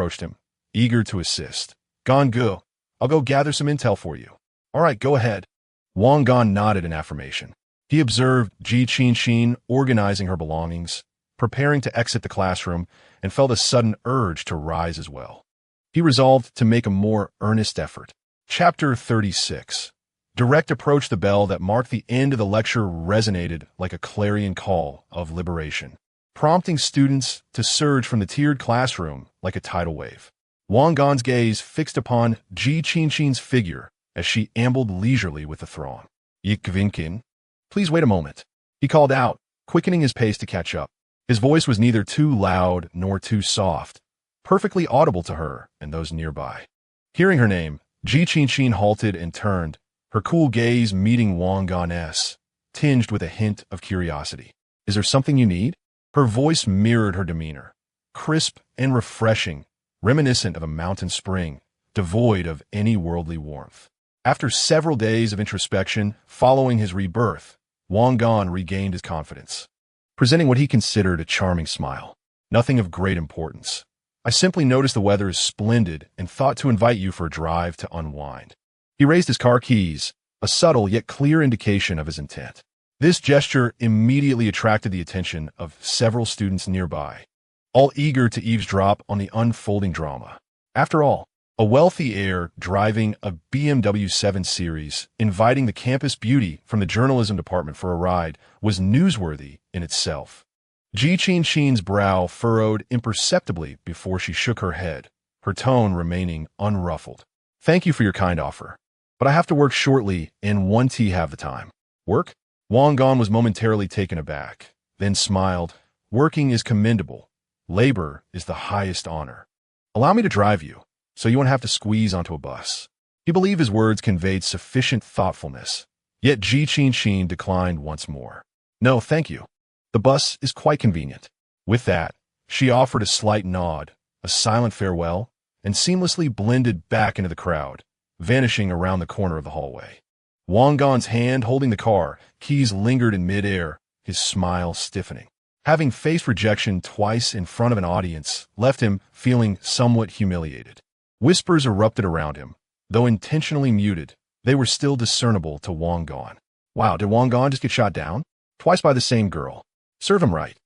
approached him, eager to assist. "Gon go. I'll go gather some intel for you." "All right, go ahead." Wang Gon nodded in affirmation. He observed Ji Qinxin organizing her belongings, preparing to exit the classroom, and felt a sudden urge to rise as well. He resolved to make a more earnest effort. Chapter 36. Direct approach. The bell that marked the end of the lecture resonated like a clarion call of liberation, prompting students to surge from the tiered classroom like a tidal wave. Wang Gon's gaze fixed upon Ji Qinxin's figure as she ambled leisurely with the throng. "Yik Vinkin, please wait a moment," he called out, quickening his pace to catch up. His voice was neither too loud nor too soft, perfectly audible to her and those nearby. Hearing her name, Ji Qinxin halted and turned, her cool gaze meeting Wang Gon's, tinged with a hint of curiosity. "Is there something you need?" Her voice mirrored her demeanor, crisp and refreshing, reminiscent of a mountain spring, devoid of any worldly warmth. After several days of introspection following his rebirth, Wang Gon regained his confidence, presenting what he considered a charming smile. "Nothing of great importance. I simply noticed the weather is splendid and thought to invite you for a drive to unwind." He raised his car keys, a subtle yet clear indication of his intent. This gesture immediately attracted the attention of several students nearby, all eager to eavesdrop on the unfolding drama. After all, a wealthy heir driving a BMW 7 Series, inviting the campus beauty from the journalism department for a ride, was newsworthy in itself. Ji Qinxin's brow furrowed imperceptibly before she shook her head, her tone remaining unruffled. "Thank you for your kind offer, but I have to work shortly and won't have the time." "Work?" Wang Gon was momentarily taken aback, then smiled. "Working is commendable. Labor is the highest honor. Allow me to drive you, so you won't have to squeeze onto a bus." He believed his words conveyed sufficient thoughtfulness, yet Ji Qinxin declined once more. "No, thank you. The bus is quite convenient." With that, she offered a slight nod, a silent farewell, and seamlessly blended back into the crowd, vanishing around the corner of the hallway. Wang Gon's hand holding the car keys lingered in midair, his smile stiffening. Having faced rejection twice in front of an audience left him feeling somewhat humiliated. Whispers erupted around him. Though intentionally muted, they were still discernible to Wang Gon. Wow, did Wang Gon just get shot down? Twice by the same girl. Serve him right.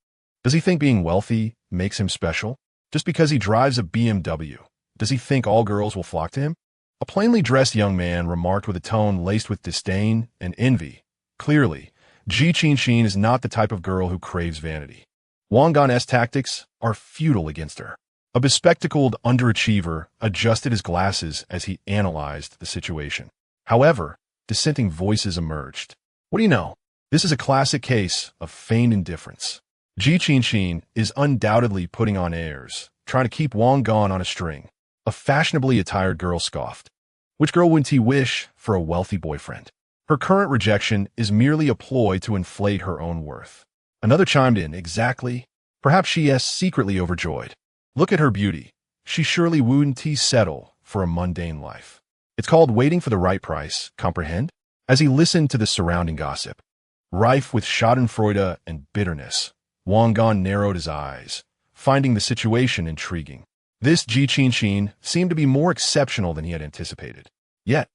Does he think being wealthy makes him special? Just because he drives a BMW, does he think all girls will flock to him? A plainly dressed young man remarked with a tone laced with disdain and envy. Clearly, Ji Qinxin is not the type of girl who craves vanity. Wang Gon's tactics are futile against her. A bespectacled underachiever adjusted his glasses as he analyzed the situation. However, dissenting voices emerged. "What do you know? This is a classic case of feigned indifference. Ji Qinxin is undoubtedly putting on airs, trying to keep Wang Gon on a string." A fashionably attired girl scoffed. "Which girl wouldn't he wish for a wealthy boyfriend? Her current rejection is merely a ploy to inflate her own worth." Another chimed in, "Exactly. Perhaps she is secretly overjoyed. Look at her beauty. She surely wouldn't settle for a mundane life. It's called waiting for the right price, comprehend?" As he listened to the surrounding gossip, rife with schadenfreude and bitterness, Wang Gon narrowed his eyes, finding the situation intriguing. This Ji Qinxin seemed to be more exceptional than he had anticipated. Yet,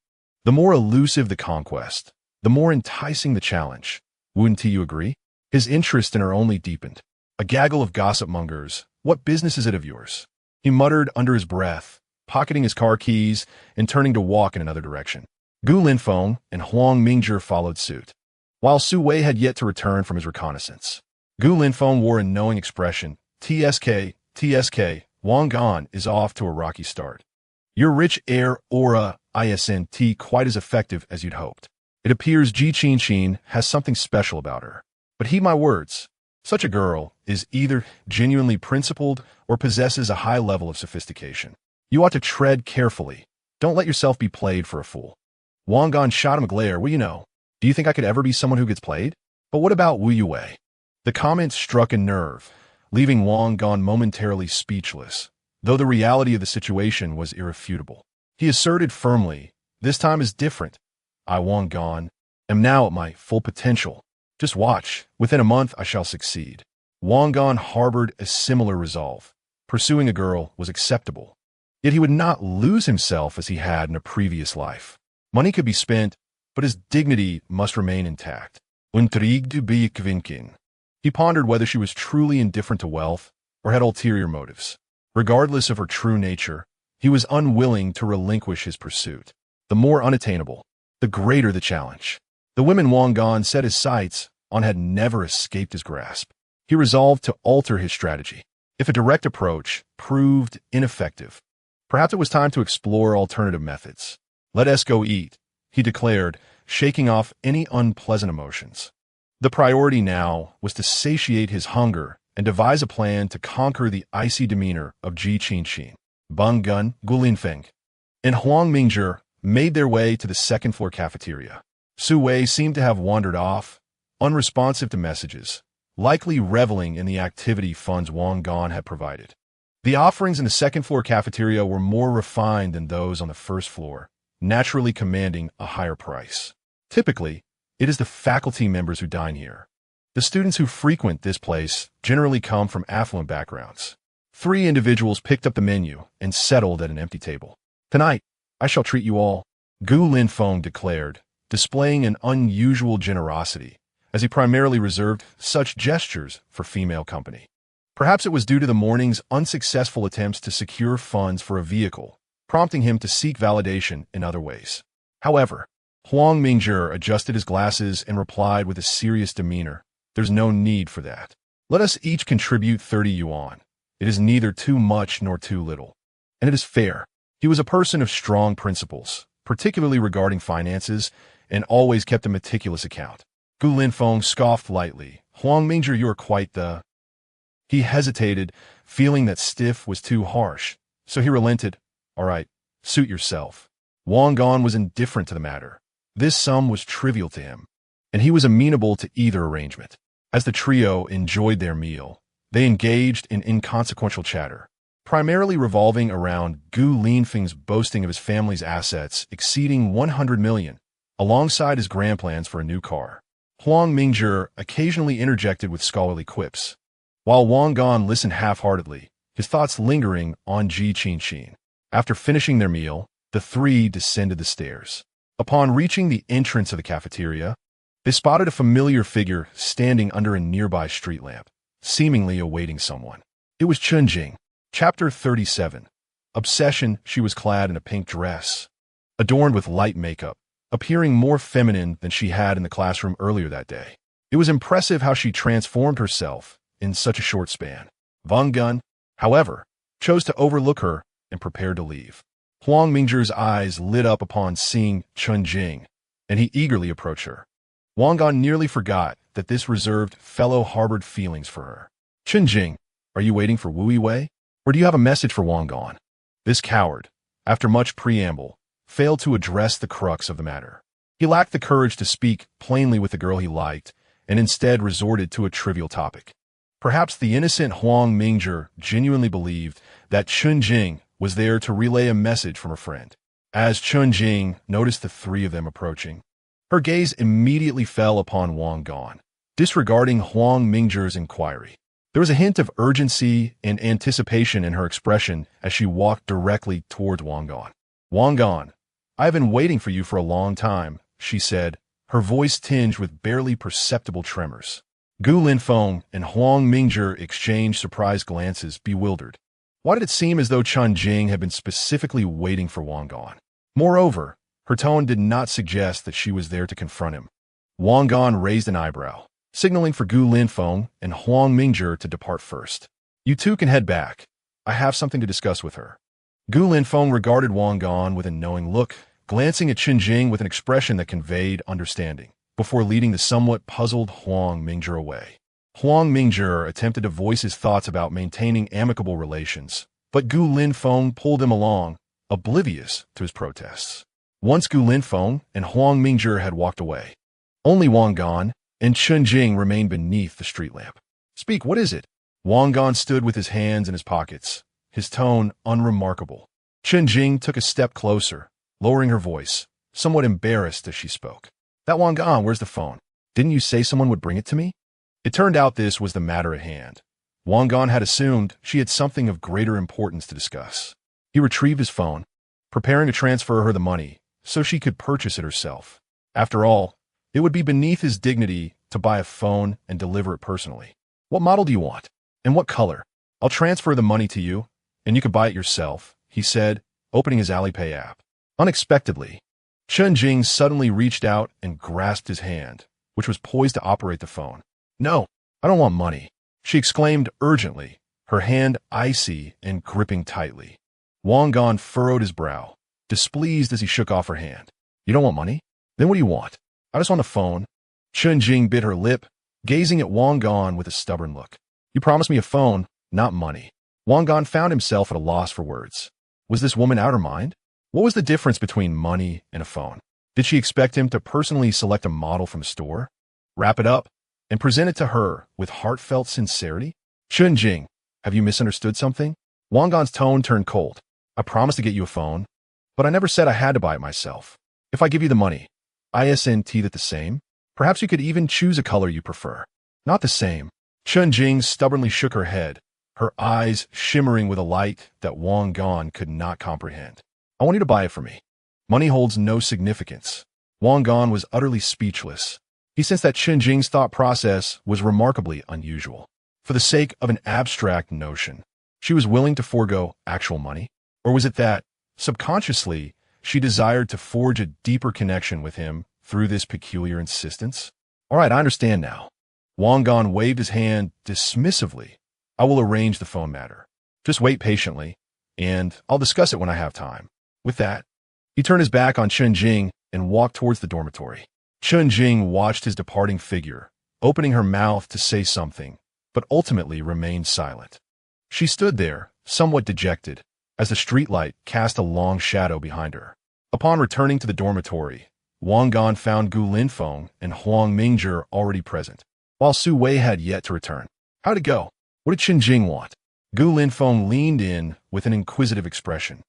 the more elusive the conquest, the more enticing the challenge. Wouldn't you agree? His interest in her only deepened. "A gaggle of gossip mongers. What business is it of yours?" He muttered under his breath, pocketing his car keys and turning to walk in another direction. Gu Linfeng and Huang Mingzhi followed suit. While Su Wei had yet to return from his reconnaissance, Gu Linfeng wore a knowing expression. TSK, Wang Gon is off to a rocky start. Your rich heir aura isn't quite as effective as you'd hoped. It appears Ji Qinxin has something special about her. But heed my words, such a girl is either genuinely principled or possesses a high level of sophistication. You ought to tread carefully. Don't let yourself be played for a fool." Wang Gon shot him a glare. "Well, you know, do you think I could ever be someone who gets played? But what about Wu Yue?" The comment struck a nerve, leaving Wang Gon momentarily speechless, though the reality of the situation was irrefutable. He asserted firmly, "This time is different. I, Wang Gon, am now at my full potential. Just watch. Within a month, I shall succeed." Wang Gon harbored a similar resolve, pursuing a girl was acceptable. Yet he would not lose himself as he had in a previous life. Money could be spent, but his dignity must remain intact. Intrigued by Kvinkin. He pondered whether she was truly indifferent to wealth or had ulterior motives. Regardless of her true nature, he was unwilling to relinquish his pursuit. The more unattainable, the greater the challenge. The women Wang Gan set his sights on had never escaped his grasp. He resolved to alter his strategy. If a direct approach proved ineffective, perhaps it was time to explore alternative methods. "Let us go eat," he declared, shaking off any unpleasant emotions. The priority now was to satiate his hunger and devise a plan to conquer the icy demeanor of Ji Qinxin. Bang Gun, Gulinfeng, and Huang Mingzhi made their way to the second-floor cafeteria. Su Wei seemed to have wandered off, unresponsive to messages, likely reveling in the activity funds Wang Gan had provided. The offerings in the second-floor cafeteria were more refined than those on the first floor, naturally commanding a higher price. Typically, it is the faculty members who dine here. The students who frequent this place generally come from affluent backgrounds. 3 individuals picked up the menu and settled at an empty table. "Tonight, I shall treat you all," Gu Linfeng declared, displaying an unusual generosity, as he primarily reserved such gestures for female company. Perhaps it was due to the morning's unsuccessful attempts to secure funds for a vehicle, prompting him to seek validation in other ways. However, Huang Mingzhi adjusted his glasses and replied with a serious demeanor, "There's no need for that. Let us each contribute 30 yuan. It is neither too much nor too little. And it is fair." He was a person of strong principles, particularly regarding finances, and always kept a meticulous account. Gu Linfeng scoffed lightly. "Huang Mingzhi, you are quite the—" He hesitated, feeling that stiff was too harsh, so he relented. "All right, suit yourself." Wang Gan was indifferent to the matter. This sum was trivial to him, and he was amenable to either arrangement. As the trio enjoyed their meal, they engaged in inconsequential chatter, primarily revolving around Gu Linfeng's boasting of his family's assets exceeding 100 million, alongside his grand plans for a new car. Huang Mingzhi occasionally interjected with scholarly quips, while Wang Gan listened half-heartedly, his thoughts lingering on Ji Qinxin. After finishing their meal, the 3 descended the stairs. Upon reaching the entrance of the cafeteria, they spotted a familiar figure standing under a nearby street lamp, seemingly awaiting someone. It was Chunjing. Chapter 37. Obsession. She was clad in a pink dress, adorned with light makeup, appearing more feminine than she had in the classroom earlier that day. It was impressive how she transformed herself in such a short span. Wang Gan, however, chose to overlook her and prepared to leave. Huang Mingzhi's eyes lit up upon seeing Chunjing, and he eagerly approached her. Wang Gan nearly forgot that this reserved fellow harbored feelings for her. "Chunjing, are you waiting for Wu Yiwei? Or do you have a message for Wang Gan?" This coward, after much preamble, failed to address the crux of the matter. He lacked the courage to speak plainly with the girl he liked, and instead resorted to a trivial topic. Perhaps the innocent Huang Mingzhi genuinely believed that Chunjing was there to relay a message from her friend. As Chunjing noticed the 3 of them approaching, her gaze immediately fell upon Wang Gan, disregarding Huang Mingzhi's inquiry. There was a hint of urgency and anticipation in her expression as she walked directly towards Wang Gan. "Wang Gan, I have been waiting for you for a long time," she said, her voice tinged with barely perceptible tremors. Gu Linfeng and Huang Mingzhi exchanged surprised glances, bewildered. Why did it seem as though Chunjing had been specifically waiting for Wang Gan? Moreover, her tone did not suggest that she was there to confront him. Wang Gan raised an eyebrow, signaling for Gu Linfeng and Huang Mingzhi to depart first. "You 2 can head back. I have something to discuss with her." Gu Linfeng regarded Wang Gan with a knowing look, glancing at Chunjing with an expression that conveyed understanding, before leading the somewhat puzzled Huang Mingzhi away. Huang Mingzhi attempted to voice his thoughts about maintaining amicable relations, but Gu Linfeng pulled him along, oblivious to his protests. Once Gu Linfeng and Huang Mingzhi had walked away, only Wang Gan and Chunjing remained beneath the street lamp. "Speak, what is it?" Wang Gan stood with his hands in his pockets, his tone unremarkable. Chunjing took a step closer, lowering her voice, somewhat embarrassed as she spoke. "That Wang Gan, where's the phone? Didn't you say someone would bring it to me?" It turned out this was the matter at hand. Wang Gan had assumed she had something of greater importance to discuss. He retrieved his phone, preparing to transfer her the money so she could purchase it herself. After all, it would be beneath his dignity to buy a phone and deliver it personally. What model do you want? And what color? I'll transfer the money to you, and you can buy it yourself, he said, opening his Alipay app. Unexpectedly, Chen Jing suddenly reached out and grasped his hand, which was poised to operate the phone. No, I don't want money, she exclaimed urgently, her hand icy and gripping tightly. Wang Gan furrowed his brow, displeased as he shook off her hand. You don't want money? Then what do you want? I just want a phone. Chen Jing bit her lip, gazing at Wang Gan with a stubborn look. You promised me a phone, not money. Wang Gan found himself at a loss for words. Was this woman out of her mind? What was the difference between money and a phone? Did she expect him to personally select a model from a store, wrap it up, and present it to her with heartfelt sincerity? Chen Jing, have you misunderstood something? Wang Gan's tone turned cold. I promised to get you a phone, but I never said I had to buy it myself. If I give you the money, isn't that the same? Perhaps you could even choose a color you prefer. Not the same. Chen Jing stubbornly shook her head, her eyes shimmering with a light that Wang Gan could not comprehend. I want you to buy it for me. Money holds no significance. Wang Gan was utterly speechless. He sensed that Chen Jing's thought process was remarkably unusual. For the sake of an abstract notion, she was willing to forego actual money? Or was it that, subconsciously, she desired to forge a deeper connection with him through this peculiar insistence? All right, I understand now. Wang Gan waved his hand dismissively. I will arrange the phone matter. Just wait patiently, and I'll discuss it when I have time. With that, he turned his back on Chen Jing and walked towards the dormitory. Chen Jing watched his departing figure, opening her mouth to say something, but ultimately remained silent. She stood there, somewhat dejected, as the streetlight cast a long shadow behind her. Upon returning to the dormitory, Wang Gan found Gu Linfeng and Huang Mingzhi already present, while Su Wei had yet to return. How'd it go? What did Chen Jing want? Gu Linfeng leaned in with an inquisitive expression.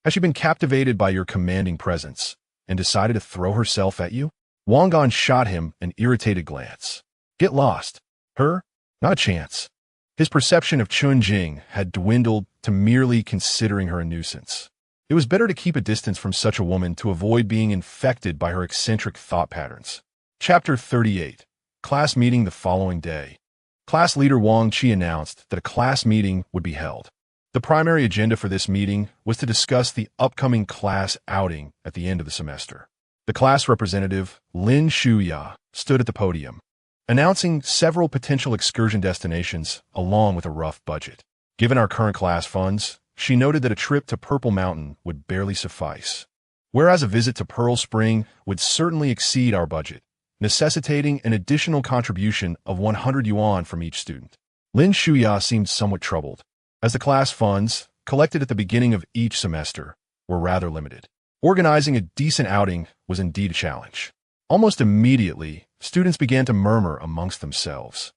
Has she been captivated by your commanding presence and decided to throw herself at you? Wang Gan shot him an irritated glance. Get lost. Her? Not a chance. His perception of Chen Jing had dwindled to merely considering her a nuisance. It was better to keep a distance from such a woman to avoid being infected by her eccentric thought patterns. Chapter 38. Class meeting the following day. Class leader Wang Qi announced that a class meeting would be held. The primary agenda for this meeting was to discuss the upcoming class outing at the end of the semester. The class representative, Lin Shuya, stood at the podium, announcing several potential excursion destinations along with a rough budget. Given our current class funds, she noted that a trip to Purple Mountain would barely suffice, whereas a visit to Pearl Spring would certainly exceed our budget, necessitating an additional contribution of 100 yuan from each student. Lin Shuya seemed somewhat troubled, as the class funds, collected at the beginning of each semester, were rather limited. Organizing a decent outing was indeed a challenge. Almost immediately, students began to murmur amongst themselves.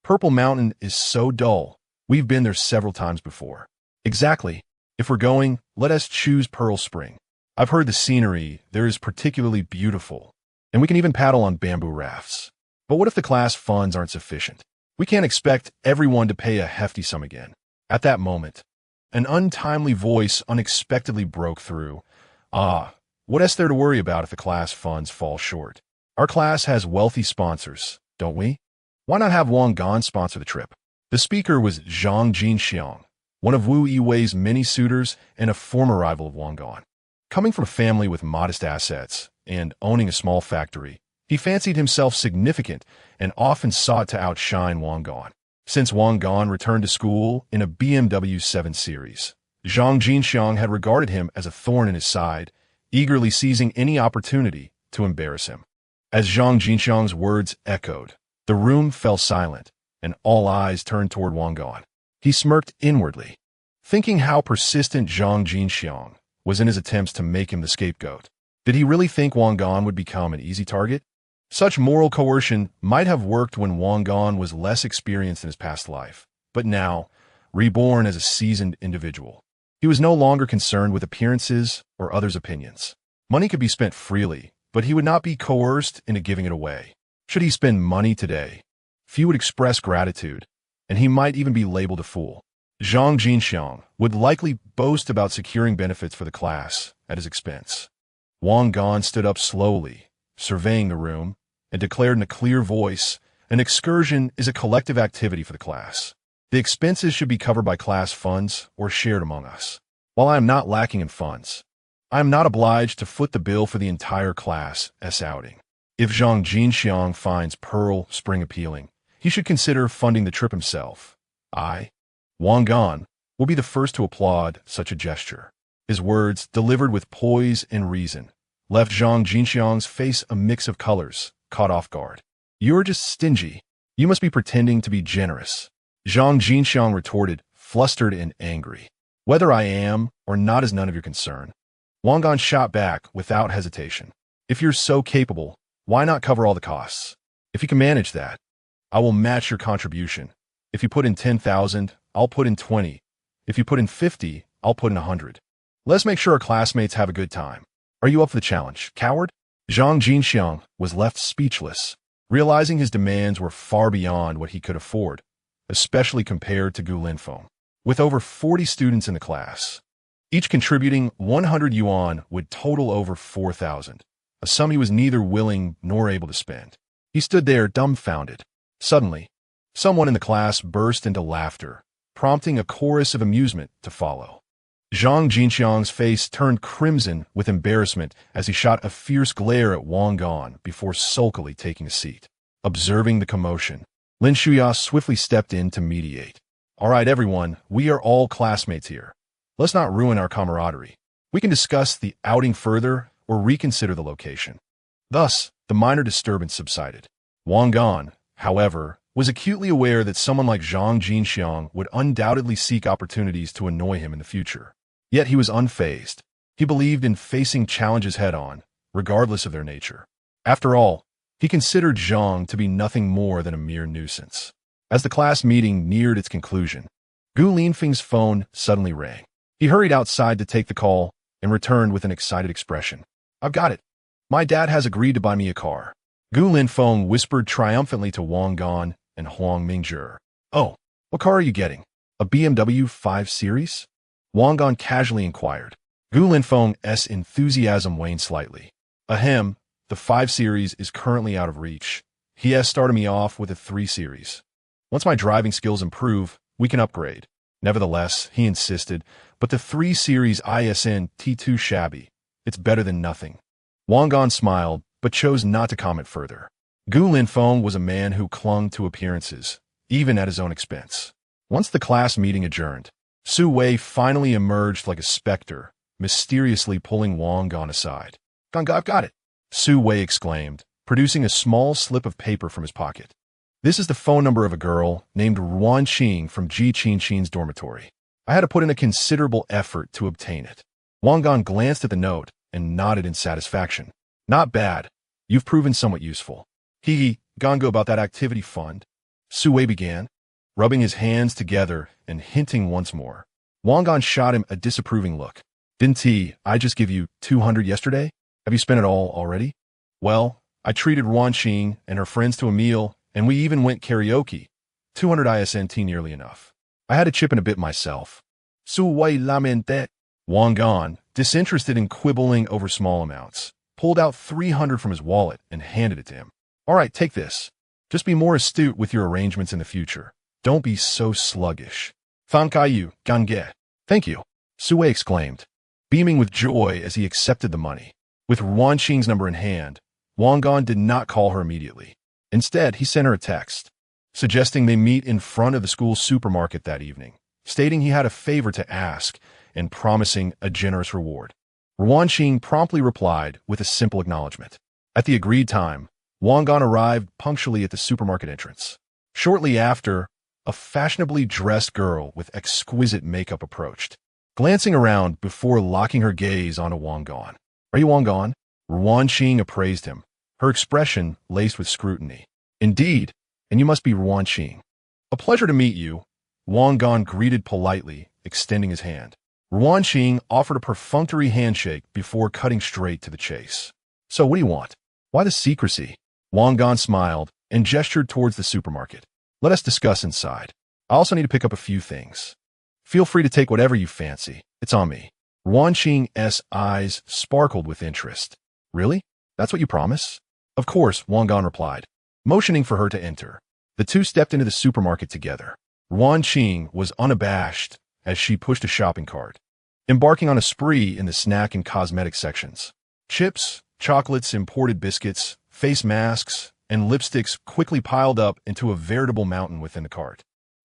Purple Mountain is so dull. We've been there several times before. Exactly. If we're going, let us choose Pearl Spring. I've heard the scenery there is particularly beautiful, and we can even paddle on bamboo rafts. But what if the class funds aren't sufficient? We can't expect everyone to pay a hefty sum again. At that moment, an untimely voice unexpectedly broke through. What is there to worry about if the class funds fall short? Our class has wealthy sponsors, don't we? Why not have Wang Gan sponsor the trip? The speaker was Zhang Jinxiang, one of Wu Yiwei's many suitors and a former rival of Wang Gan. Coming from a family with modest assets and owning a small factory, he fancied himself significant and often sought to outshine Wang Gan. Since Wang Gan returned to school in a BMW 7 Series, Zhang Jinxiang had regarded him as a thorn in his side, eagerly seizing any opportunity to embarrass him. As Zhang Jinxiang's words echoed, the room fell silent, and all eyes turned toward Wang Gan. He smirked inwardly, thinking how persistent Zhang Jinxiang was in his attempts to make him the scapegoat. Did he really think Wang Gan would become an easy target? Such moral coercion might have worked when Wang Gan was less experienced in his past life, but now, reborn as a seasoned individual, he was no longer concerned with appearances or others' opinions. Money could be spent freely, but he would not be coerced into giving it away. Should he spend money today, few would express gratitude, and he might even be labeled a fool. Zhang Jinxiang would likely boast about securing benefits for the class at his expense. Wang Gan stood up slowly, surveying the room, and declared in a clear voice, "An excursion is a collective activity for the class. The expenses should be covered by class funds or shared among us. While I am not lacking in funds, I am not obliged to foot the bill for the entire class as outing. If Zhang Jinxiang finds Pearl Spring appealing, he should consider funding the trip himself. I, Wang Gan, will be the first to applaud such a gesture." His words, delivered with poise and reason, left Zhang Jinxiang's face a mix of colors, caught off guard. "You're just stingy. You must be pretending to be generous," Zhang Jinxiang retorted, flustered and angry. "Whether I am or not is none of your concern." Wang Gan shot back without hesitation. "If you're so capable, why not cover all the costs? If you can manage that, I will match your contribution. If you put in 10,000, I'll put in 20. If you put in 50, I'll put in 100. Let's make sure our classmates have a good time. Are you up for the challenge, coward?" Zhang Jinxiang was left speechless, realizing his demands were far beyond what he could afford, especially compared to Gu Linfeng. With over 40 students in the class, each contributing 100 yuan would total over 4,000, a sum he was neither willing nor able to spend. He stood there dumbfounded. Suddenly, someone in the class burst into laughter, prompting a chorus of amusement to follow. Zhang Jinxiang's face turned crimson with embarrassment as he shot a fierce glare at Wang Gan before sulkily taking a seat. Observing the commotion, Lin Shuya swiftly stepped in to mediate. "All right, everyone, we are all classmates here. Let's not ruin our camaraderie. We can discuss the outing further or reconsider the location." Thus, the minor disturbance subsided. Wang Gan, however, was acutely aware that someone like Zhang Jinxiang would undoubtedly seek opportunities to annoy him in the future. Yet he was unfazed. He believed in facing challenges head-on, regardless of their nature. After all, he considered Zhang to be nothing more than a mere nuisance. As the class meeting neared its conclusion, Gu Linfeng's phone suddenly rang. He hurried outside to take the call and returned with an excited expression. "I've got it. My dad has agreed to buy me a car." Gu Linfeng whispered triumphantly to Wang Gan and Huang Mingzhi. "Oh, what car are you getting? A BMW 5 Series? Wang Gan casually inquired. Gu Linfeng's enthusiasm waned slightly. "Ahem, the 5 Series is currently out of reach. He has started me off with a 3 Series. Once my driving skills improve, we can upgrade." Nevertheless, he insisted, "But the 3 Series isn't too shabby. It's better than nothing." Wang Gan smiled, but chose not to comment further. Gu Linfeng was a man who clung to appearances, even at his own expense. Once the class meeting adjourned, Su Wei finally emerged like a specter, mysteriously pulling Wang Gan aside. "I've got it," Su Wei exclaimed, producing a small slip of paper from his pocket. "This is the phone number of a girl named Ruan Qing from Ji Qinqin's dormitory. I had to put in a considerable effort to obtain it." Wang Gan glanced at the note and nodded in satisfaction. "Not bad. You've proven somewhat useful." "Gango about that activity fund," Su Wei began, rubbing his hands together and hinting once more. Wang Gan shot him a disapproving look. "Didn't I just give you 200 yesterday? Have you spent it all already?" "Well, I treated Ruan Qing and her friends to a meal, and we even went karaoke. 200 isn't nearly enough. I had to chip in a bit myself." Su Wei lamented. Wang Gan, disinterested in quibbling over small amounts, pulled out 300 from his wallet and handed it to him. "All right, take this. Just be more astute with your arrangements in the future. Don't be so sluggish." "Fankayu, Gange." "Thank you," Su Wei exclaimed, beaming with joy as he accepted the money. With Ruan Qing's number in hand, Wang Gan did not call her immediately. Instead, he sent her a text, suggesting they meet in front of the school supermarket that evening, stating he had a favor to ask and promising a generous reward. Ruan Qing promptly replied with a simple acknowledgement. At the agreed time, Wang Gan arrived punctually at the supermarket entrance. Shortly after, a fashionably dressed girl with exquisite makeup approached, glancing around before locking her gaze onto Wang Gan. "Are you Wang Gan?" Ruan Qing appraised him, her expression laced with scrutiny. "Indeed, and you must be Ruan Qing." "A pleasure to meet you," Wang Gan greeted politely, extending his hand. Ruan Qing offered a perfunctory handshake before cutting straight to the chase. "So what do you want? Why the secrecy?" Wang Gan smiled and gestured towards the supermarket. "Let us discuss inside." I also need to pick up a few things. Feel free to take whatever you fancy. It's on me. Ruan Qing's eyes sparkled with interest. Really? That's what you promise? Of course, Wang Gan replied, motioning for her to enter. The two stepped into the supermarket together. Ruan Qing was unabashed as she pushed a shopping cart, embarking on a spree in the snack and cosmetic sections. Chips, chocolates, imported biscuits, face masks, and lipsticks quickly piled up into a veritable mountain within the cart.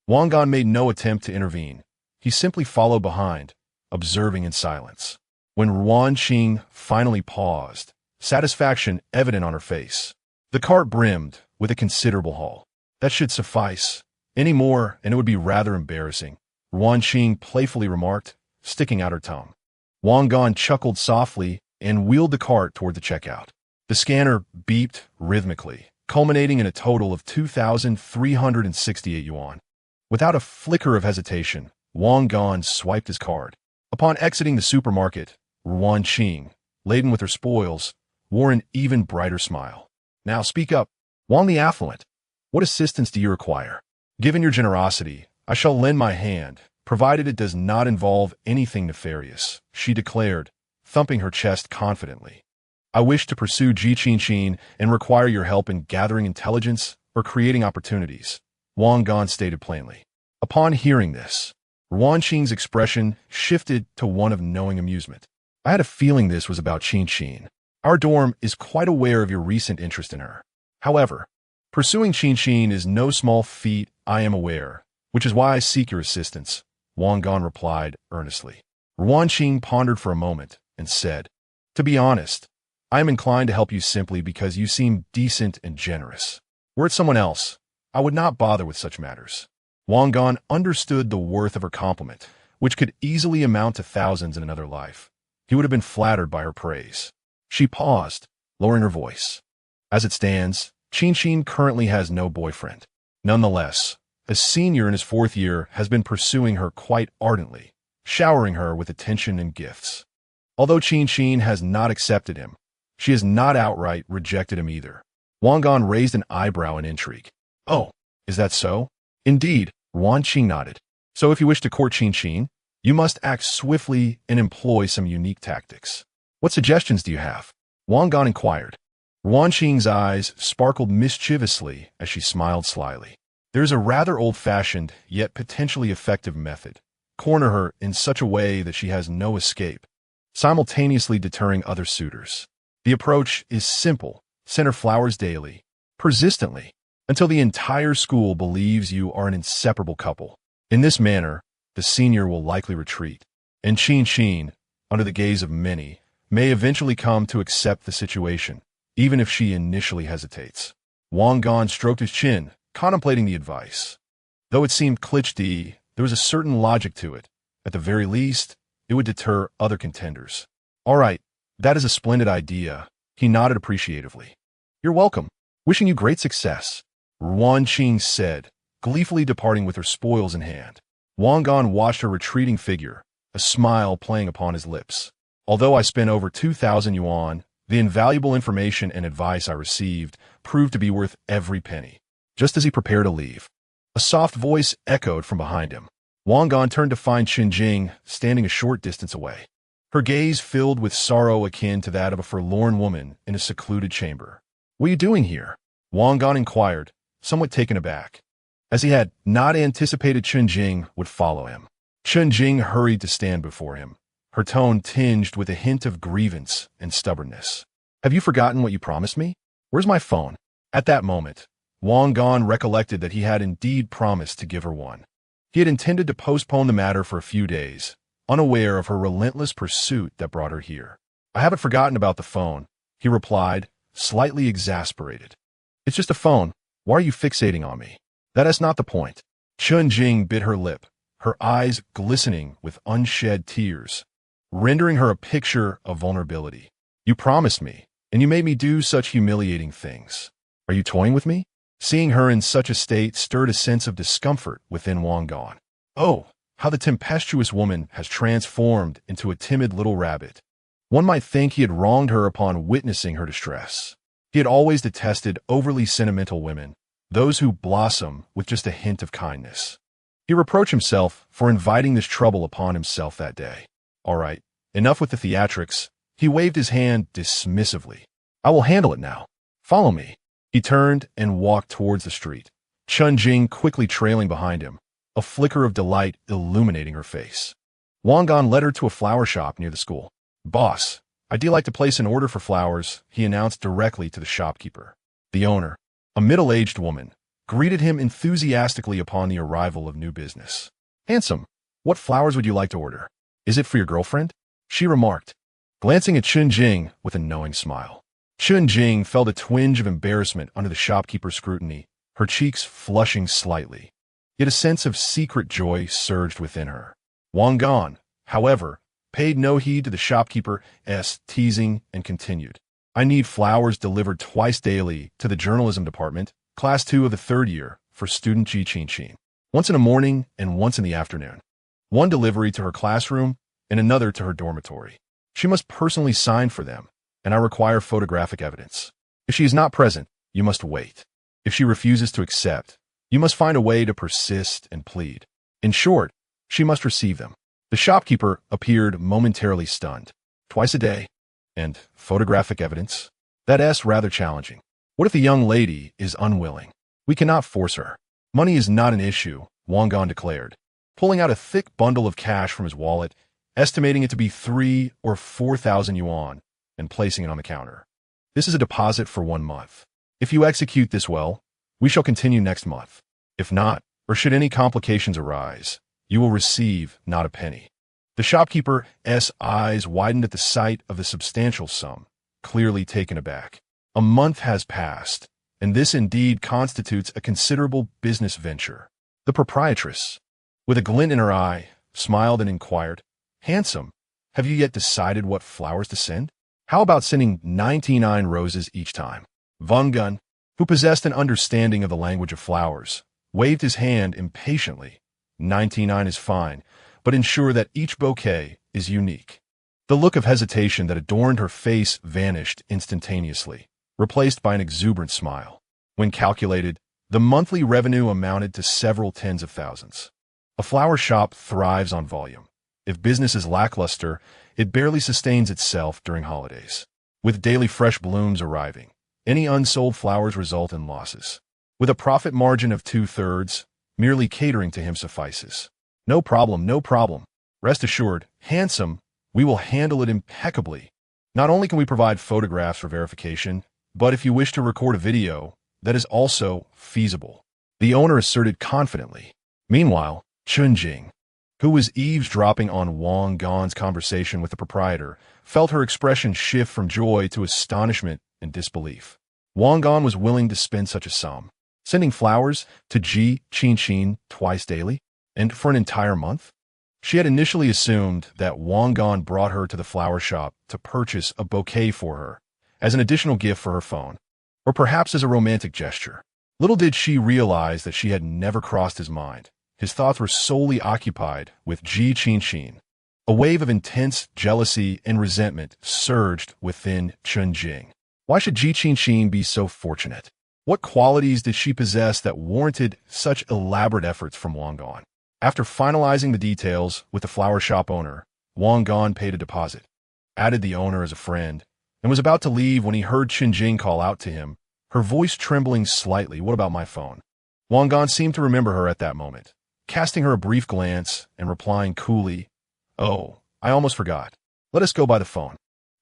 Wang Gan made no attempt to intervene. He simply followed behind, observing in silence. When Ruan Qing finally paused, satisfaction evident on her face, the cart brimmed with a considerable haul. That should suffice. Any more, and it would be rather embarrassing, Ruan Qing playfully remarked, sticking out her tongue. Wang Gan chuckled softly and wheeled the cart toward the checkout. The scanner beeped rhythmically, culminating in a total of 2,368 yuan. Without a flicker of hesitation, Wang Gan swiped his card. Upon exiting the supermarket, Ruan Qing, laden with her spoils, wore an even brighter smile. Now speak up, Wang the Affluent. What assistance do you require? Given your generosity, I shall lend my hand, provided it does not involve anything nefarious, she declared, thumping her chest confidently. I wish to pursue Ji Qin and require your help in gathering intelligence or creating opportunities, Wang Gan stated plainly. Upon hearing this, Ruan Qing's expression shifted to one of knowing amusement. I had a feeling this was about Qin. Our dorm is quite aware of your recent interest in her. However, pursuing Qin is no small feat, I am aware, which is why I seek your assistance, Wang Gan replied earnestly. Ruan Qing pondered for a moment and said, to be honest, I am inclined to help you simply because you seem decent and generous. Were it someone else, I would not bother with such matters. Wang Gan understood the worth of her compliment, which could easily amount to thousands in another life. He would have been flattered by her praise. She paused, lowering her voice. As it stands, Qin currently has no boyfriend. Nonetheless, a senior in his 4th year has been pursuing her quite ardently, showering her with attention and gifts. Although Qin has not accepted him, she has not outright rejected him either. Wang Gan raised an eyebrow in intrigue. Oh, is that so? Indeed, Ruan Qing nodded. So if you wish to court Qin, you must act swiftly and employ some unique tactics. What suggestions do you have? Wang Gan inquired. Ruan Qing's eyes sparkled mischievously as she smiled slyly. There is a rather old-fashioned, yet potentially effective method. Corner her in such a way that she has no escape, simultaneously deterring other suitors. The approach is simple. Send her flowers daily, persistently, until the entire school believes you are an inseparable couple. In this manner, the senior will likely retreat, and Qin, under the gaze of many, may eventually come to accept the situation, even if she initially hesitates. Wang Gan stroked his chin, contemplating the advice. Though it seemed cliché, there was a certain logic to it. At the very least, it would deter other contenders. All right, that is a splendid idea, he nodded appreciatively. You're welcome. Wishing you great success, Ruan Qing said, gleefully departing with her spoils in hand. Wang Gan watched her retreating figure, a smile playing upon his lips. Although I spent over 2,000 yuan, the invaluable information and advice I received proved to be worth every penny. Just as he prepared to leave, a soft voice echoed from behind him. Wang Gan turned to find Qin standing a short distance away. Her gaze filled with sorrow akin to that of a forlorn woman in a secluded chamber. What are you doing here? Wang Gan inquired, somewhat taken aback, as he had not anticipated Qin would follow him. Qin hurried to stand before him, her tone tinged with a hint of grievance and stubbornness. Have you forgotten what you promised me? Where's my phone? At that moment, Wang Gan recollected that he had indeed promised to give her one. He had intended to postpone the matter for a few days, unaware of her relentless pursuit that brought her here. I haven't forgotten about the phone, he replied, slightly exasperated. It's just a phone. Why are you fixating on me? That is not the point. Qin bit her lip, her eyes glistening with unshed tears, rendering her a picture of vulnerability. You promised me, and you made me do such humiliating things. Are you toying with me? Seeing her in such a state stirred a sense of discomfort within Wang Gan. Oh, how the tempestuous woman has transformed into a timid little rabbit. One might think he had wronged her upon witnessing her distress. He had always detested overly sentimental women, those who blossom with just a hint of kindness. He reproached himself for inviting this trouble upon himself that day. All right, enough with the theatrics. He waved his hand dismissively. I will handle it now. Follow me. He turned and walked towards the street, Chun-Jing quickly trailing behind him, a flicker of delight illuminating her face. Wang Gan led her to a flower shop near the school. Boss, I'd like to place an order for flowers, he announced directly to the shopkeeper. The owner, a middle-aged woman, greeted him enthusiastically upon the arrival of new business. Handsome, what flowers would you like to order? Is it for your girlfriend? She remarked, glancing at Chun-Jing with a knowing smile. Chun-Jing felt a twinge of embarrassment under the shopkeeper's scrutiny, her cheeks flushing slightly. Yet a sense of secret joy surged within her. Wang Gan, however, paid no heed to the shopkeeper's teasing and continued. I need flowers delivered twice daily to the journalism department, class 2 of the 3rd year, for student Ji Qin. Once in the morning and once in the afternoon. One delivery to her classroom and another to her dormitory. She must personally sign for them, and I require photographic evidence. If she is not present, you must wait. If she refuses to accept, you must find a way to persist and plead. In short, she must receive them. The shopkeeper appeared momentarily stunned. Twice a day, and photographic evidence? That's rather challenging. What if the young lady is unwilling? We cannot force her. Money is not an issue, Wang Gan declared, pulling out a thick bundle of cash from his wallet, estimating it to be 3,000 or 4,000 yuan, and placing it on the counter. This is a deposit for 1 month. If you execute this well, we shall continue next month. If not, or should any complications arise, you will receive not a penny. The shopkeeper's eyes widened at the sight of the substantial sum, clearly taken aback. A month has passed, and this indeed constitutes a considerable business venture. The proprietress, with a glint in her eye, smiled and inquired, Handsome, have you yet decided what flowers to send? How about sending 99 roses each time? Wang Gan, who possessed an understanding of the language of flowers, waved his hand impatiently. 99 is fine, but ensure that each bouquet is unique. The look of hesitation that adorned her face vanished instantaneously, replaced by an exuberant smile. When calculated, the monthly revenue amounted to several tens of thousands. A flower shop thrives on volume. If business is lackluster, it barely sustains itself during holidays. With daily fresh blooms arriving, any unsold flowers result in losses. With a profit margin of 2/3, merely catering to him suffices. No problem, no problem. Rest assured, Handsome, we will handle it impeccably. Not only can we provide photographs for verification, but if you wish to record a video, that is also feasible, the owner asserted confidently. Meanwhile, Chun-Jing, who was eavesdropping on Wang Gan's conversation with the proprietor, felt her expression shift from joy to astonishment and disbelief. Wang Gan was willing to spend such a sum, sending flowers to Ji Qin twice daily, and for an entire month? She had initially assumed that Wang Gan brought her to the flower shop to purchase a bouquet for her, as an additional gift for her phone, or perhaps as a romantic gesture. Little did she realize that she had never crossed his mind. His thoughts were solely occupied with Ji Qin. A wave of intense jealousy and resentment surged within Chun-Jing. Why should Ji Qin be so fortunate? What qualities did she possess that warranted such elaborate efforts from Wang Gan? After finalizing the details with the flower shop owner, Wang Gan paid a deposit, added the owner as a friend, and was about to leave when he heard Chun-Jing call out to him, her voice trembling slightly. What about my phone? Wang Gan seemed to remember her at that moment, casting her a brief glance and replying coolly, Oh, I almost forgot. Let us go by the phone.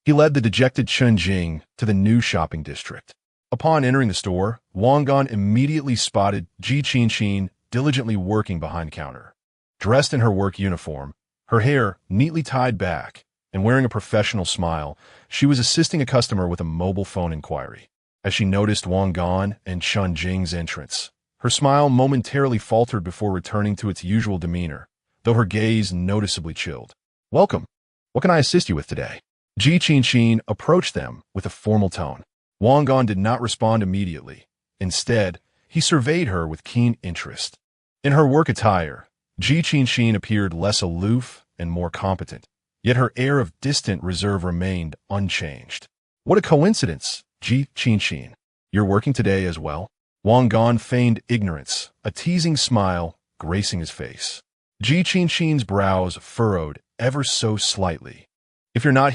He led the dejected Chun-Jing to the new shopping district. Upon entering the store, Wang Gan immediately spotted Ji Qin diligently working behind the counter. Dressed in her work uniform, her hair neatly tied back, and wearing a professional smile, she was assisting a customer with a mobile phone inquiry. As she noticed Wang Gan and Chun-Jing's entrance, her smile momentarily faltered before returning to its usual demeanor, though her gaze noticeably chilled. Welcome. What can I assist you with today? Ji Qin approached them with a formal tone. Wang Gan did not respond immediately. Instead, he surveyed her with keen interest. In her work attire, Ji Qin appeared less aloof and more competent, yet her air of distant reserve remained unchanged. What a coincidence, Ji Qin. You're working today as well? Wang Gan feigned ignorance, a teasing smile gracing his face. Ji Qinshin's brows furrowed ever so slightly. If you're not here,